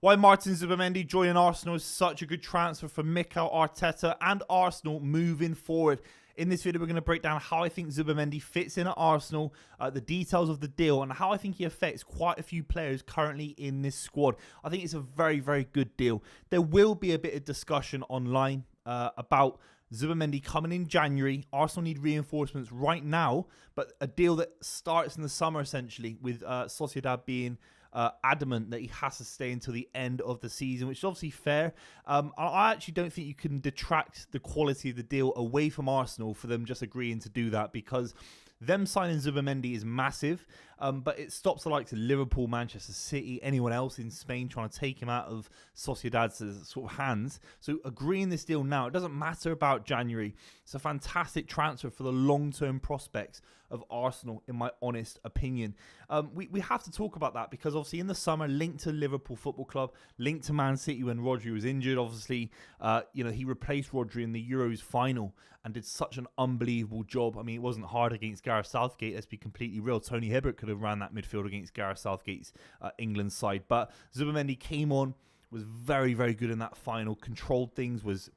Why Martin Zubimendi joining Arsenal is such a good transfer for Mikel Arteta and Arsenal moving forward. In this video, we're going to break down how I think Zubimendi fits in at Arsenal, the details of the deal, and how I think he affects quite a few players currently in this squad. I think it's a very, very good deal. There will be a bit of discussion online about Zubimendi coming in January. Arsenal need reinforcements right now, but a deal that starts in the summer, essentially, with Sociedad being adamant that he has to stay until the end of the season, which is obviously fair. I actually don't think you can detract the quality of the deal away from Arsenal for them just agreeing to do that, because them signing Zubimendi is massive, but it stops the likes of Liverpool, Manchester City, anyone else in Spain trying to take him out of Sociedad's sort of hands. So agreeing this deal now, it doesn't matter about January. It's a fantastic transfer for the long-term prospects of Arsenal, in my honest opinion. We have to talk about that because obviously in the summer, linked to Liverpool Football Club, linked to Man City when Rodri was injured. Obviously, he replaced Rodri in the Euros final and did such an unbelievable job. I mean, it wasn't hard against Gareth Southgate, let's be completely real. Tony Hibbert could have ran that midfield against Gareth Southgate's England side. But Zubimendi came on, was very, very good in that final, controlled things, was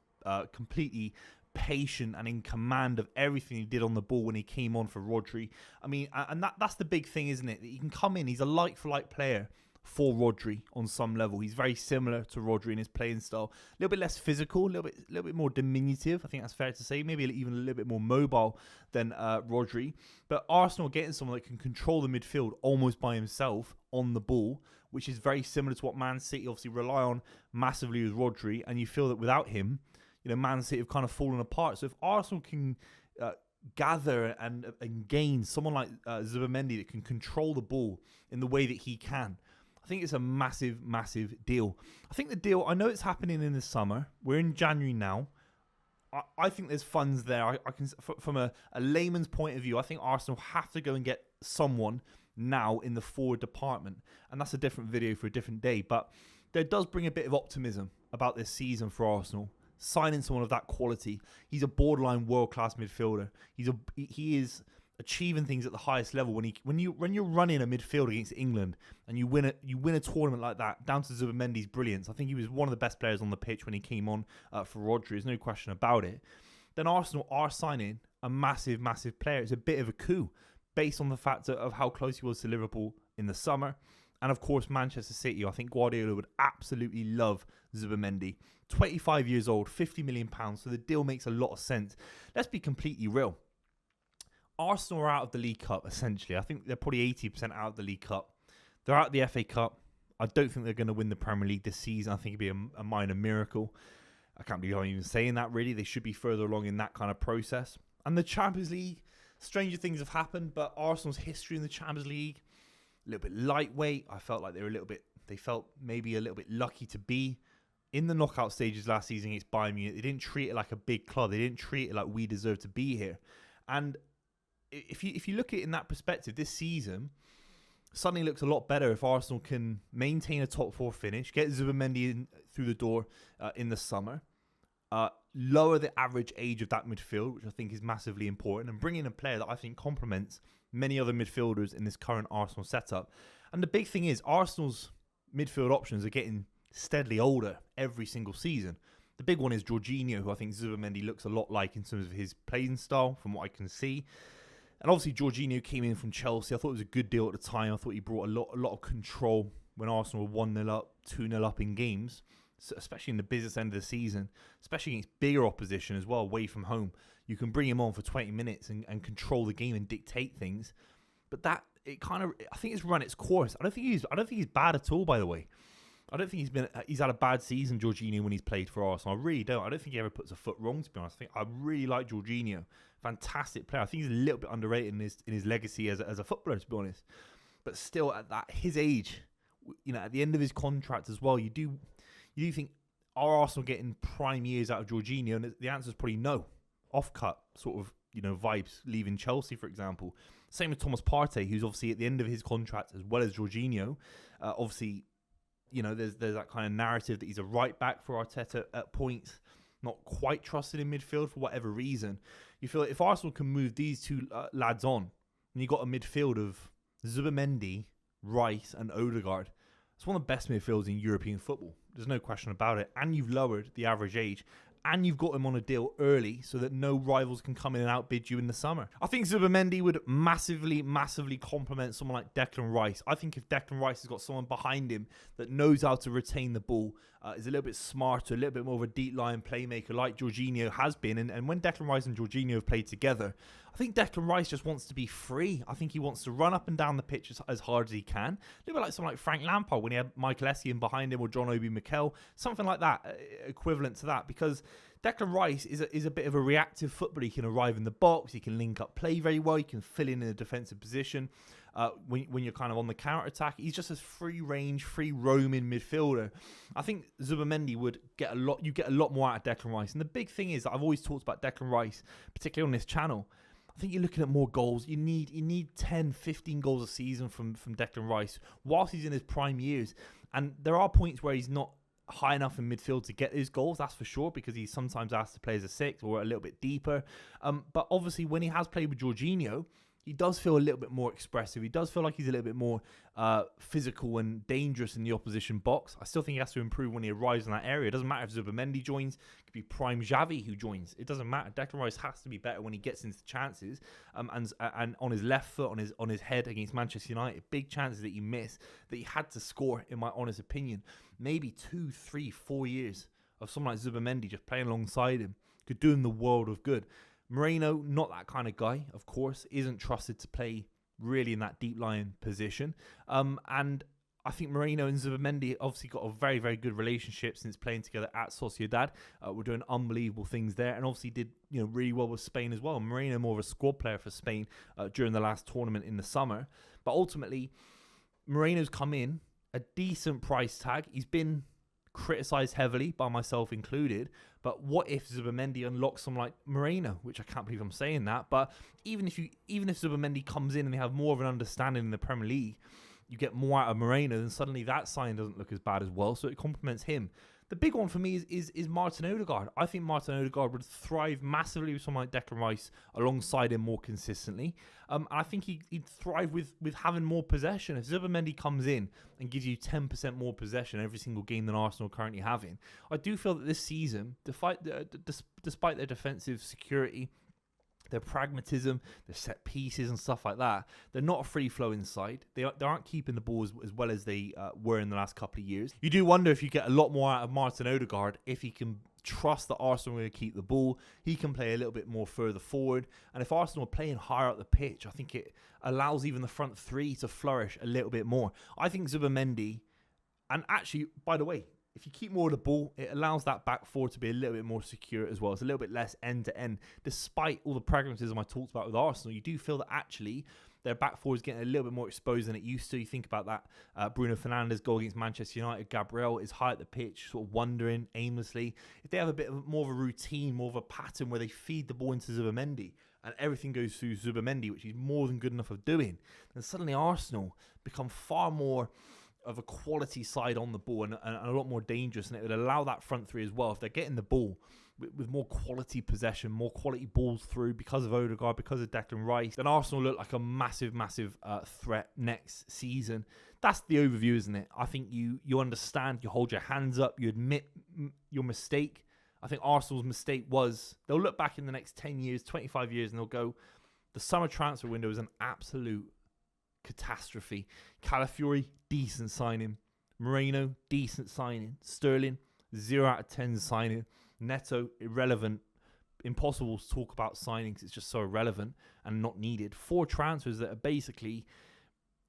completely patient and in command of everything he did on the ball when he came on for Rodri. I mean, and that's the big thing, isn't it? That he can come in, he's a like-for-like player for Rodri on some level. He's very similar to Rodri in his playing style. A little bit less physical, a little bit more diminutive. I think that's fair to say. Maybe even a little bit more mobile than Rodri. But Arsenal getting someone that can control the midfield almost by himself on the ball, which is very similar to what Man City obviously rely on massively with Rodri. And you feel that without him, Man City have kind of fallen apart. So if Arsenal can gather and gain someone like Zubimendi that can control the ball in the way that he can, I think it's a massive, massive deal. I think the deal, I know it's happening in the summer. We're in January now. I think there's funds there. I can, from a layman's point of view, I think Arsenal have to go and get someone now in the forward department. And that's a different video for a different day. But there does bring a bit of optimism about this season for Arsenal. Signing someone of that quality. He's a borderline world-class midfielder. He is achieving things at the highest level. When you're running a midfield against England and you win a tournament like that, down to Zubimendi's brilliance. I think he was one of the best players on the pitch when he came on for Rodri. There's no question about it. Then Arsenal are signing a massive, massive player. It's a bit of a coup based on the fact of how close he was to Liverpool in the summer. And of course, Manchester City. I think Guardiola would absolutely love Zubimendi. 25 years old, £50 million. So the deal makes a lot of sense. Let's be completely real. Arsenal are out of the League Cup, essentially. I think they're probably 80% out of the League Cup. They're out of the FA Cup. I don't think they're going to win the Premier League this season. I think it'd be a minor miracle. I can't believe I'm even saying that, really. They should be further along in that kind of process. And the Champions League, stranger things have happened, but Arsenal's history in the Champions League, a little bit lightweight. I felt like they felt maybe a little bit lucky to be in the knockout stages last season against Bayern Munich. They didn't treat it like a big club. They didn't treat it like we deserve to be here. And if you look at it in that perspective, this season suddenly looks a lot better if Arsenal can maintain a top four finish, get Zubimendi in through the door in the summer, lower the average age of that midfield, which I think is massively important, and bring in a player that I think complements many other midfielders in this current Arsenal setup. And the big thing is Arsenal's midfield options are getting steadily older every single season. The big one is Jorginho, who I think Zubimendi looks a lot like in terms of his playing style from what I can see. And obviously Jorginho came in from Chelsea. I thought it was a good deal at the time. I thought he brought a lot of control when Arsenal were 1-0 up, 2-0 up in games, so especially in the business end of the season, especially against bigger opposition as well, away from home. You can bring him on for 20 minutes and control the game and dictate things. But I think it's run its course. I don't think he's bad at all, by the way. I don't think he's had a bad season, Jorginho, when he's played for Arsenal. I really don't. I don't think he ever puts a foot wrong, to be honest. I really like Jorginho. Fantastic player. I think he's a little bit underrated in his legacy as a footballer, to be honest. But still, at his age, at the end of his contract as well, you do think, are Arsenal getting prime years out of Jorginho? And the answer is probably no. Off-cut sort of, vibes leaving Chelsea, for example. Same with Thomas Partey, who's obviously at the end of his contract as well as Jorginho. Obviously, there's that kind of narrative that he's a right back for Arteta at points, not quite trusted in midfield for whatever reason. You feel like if Arsenal can move these two lads on, and you've got a midfield of Zubimendi, Rice and Odegaard, It's one of the best midfields in European football. There's no question about it. And you've lowered the average age. And you've got him on a deal early so that no rivals can come in and outbid you in the summer. I think Zubimendi would massively complement someone like Declan Rice. I think if Declan Rice has got someone behind him that knows how to retain the ball, is a little bit smarter, a little bit more of a deep line playmaker like Jorginho has been. And when Declan Rice and Jorginho have played together, I think Declan Rice just wants to be free. I think he wants to run up and down the pitch as hard as he can. A little bit like someone like Frank Lampard when he had Michael Essien behind him, or John Obi Mikel, something like that, equivalent to that. Because Declan Rice is a bit of a reactive footballer. He can arrive in the box, he can link up play very well, he can fill in a defensive position when you're kind of on the counter-attack. He's just a free-range, free-roaming midfielder. I think Zubimendi would get a lot more out of Declan Rice. And the big thing is that I've always talked about Declan Rice, particularly on this channel. I think you're looking at more goals. You need 10, 15 goals a season from Declan Rice whilst he's in his prime years. And there are points where he's not high enough in midfield to get those goals, that's for sure, because he's sometimes asked to play as a 6 or a little bit deeper. But obviously when he has played with Jorginho, he does feel a little bit more expressive. He does feel like he's a little bit more physical and dangerous in the opposition box. I still think he has to improve when he arrives in that area. It doesn't matter if Zubimendi joins. It could be Prime Xavi who joins. It doesn't matter. Declan Rice has to be better when he gets into chances. And on his left foot, on his head against Manchester United, big chances that he missed, that he had to score, in my honest opinion. Maybe 2, 3, 4 years of someone like Zubimendi just playing alongside him could do him the world of good. Moreno, not that kind of guy, of course, isn't trusted to play really in that deep line position. And I think Moreno and Zubimendi obviously got a very, very good relationship since playing together at Sociedad. We're doing unbelievable things there, and obviously did really well with Spain as well. Moreno more of a squad player for Spain during the last tournament in the summer. But ultimately, Moreno's come in a decent price tag. He's been criticised heavily, by myself included, but what if Zubimendi unlocks someone like Moreno, which I can't believe I'm saying that, but even if Zubimendi comes in and they have more of an understanding in the Premier League, you get more out of Moreno, then suddenly that sign doesn't look as bad as well, so it complements him. The big one for me is Martin Odegaard. I think Martin Odegaard would thrive massively with someone like Declan Rice alongside him more consistently. I think he'd thrive with having more possession. If Zubimendi comes in and gives you 10% more possession every single game than Arsenal currently having, I do feel that this season, despite their defensive security, their pragmatism, their set pieces and stuff like that, they're not a free-flowing side. They aren't keeping the ball as well as they were in the last couple of years. You do wonder if you get a lot more out of Martin Odegaard if he can trust that Arsenal are going to keep the ball. He can play a little bit more further forward. And if Arsenal are playing higher up the pitch, I think it allows even the front three to flourish a little bit more. I think Zubimendi, and actually, by the way, if you keep more of the ball, it allows that back four to be a little bit more secure as well. It's a little bit less end-to-end. Despite all the pragmatism I talked about with Arsenal, you do feel that actually their back four is getting a little bit more exposed than it used to. You think about that Bruno Fernandes goal against Manchester United. Gabriel is high at the pitch, sort of wandering aimlessly. If they have a bit more of a routine, more of a pattern where they feed the ball into Zubimendi and everything goes through Zubimendi, which he's more than good enough of doing, then suddenly Arsenal become far more of a quality side on the ball and a lot more dangerous, and it would allow that front three as well. If they're getting the ball with more quality possession, more quality balls through because of Odegaard, because of Declan Rice, then Arsenal look like a massive threat next season. That's the overview, isn't it? I think you understand, you hold your hands up, you admit your mistake. I think Arsenal's mistake was, they'll look back in the next 10 years, 25 years, and they'll go, the summer transfer window is an absolute catastrophe. Calafiori, decent signing. Moreno, decent signing. Sterling, 0 out of 10 signing. Neto, irrelevant. Impossible to talk about signings. It's just so irrelevant and not needed. 4 transfers that are basically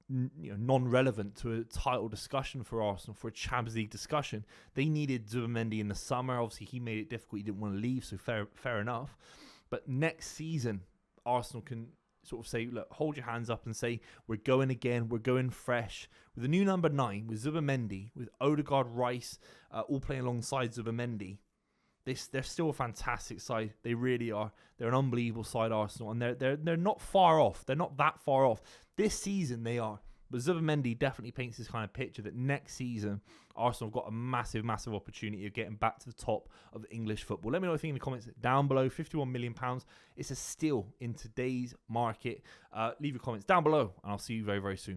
non-relevant to a title discussion for Arsenal, for a Champions League discussion. They needed Zubimendi in the summer. Obviously, he made it difficult. He didn't want to leave, so fair enough. But next season, Arsenal can sort of say, look, hold your hands up and say, we're going again, we're going fresh. With the new number 9, with Zubimendi, with Odegaard, Rice, all playing alongside Zubimendi, they're still a fantastic side. They really are. They're an unbelievable side, Arsenal, and they're not far off. They're not that far off. This season, they are. But Zubimendi definitely paints this kind of picture that next season, Arsenal have got a massive opportunity of getting back to the top of English football. Let me know what you think in the comments down below. £51 million. It's a steal in today's market. Leave your comments down below, and I'll see you very, very soon.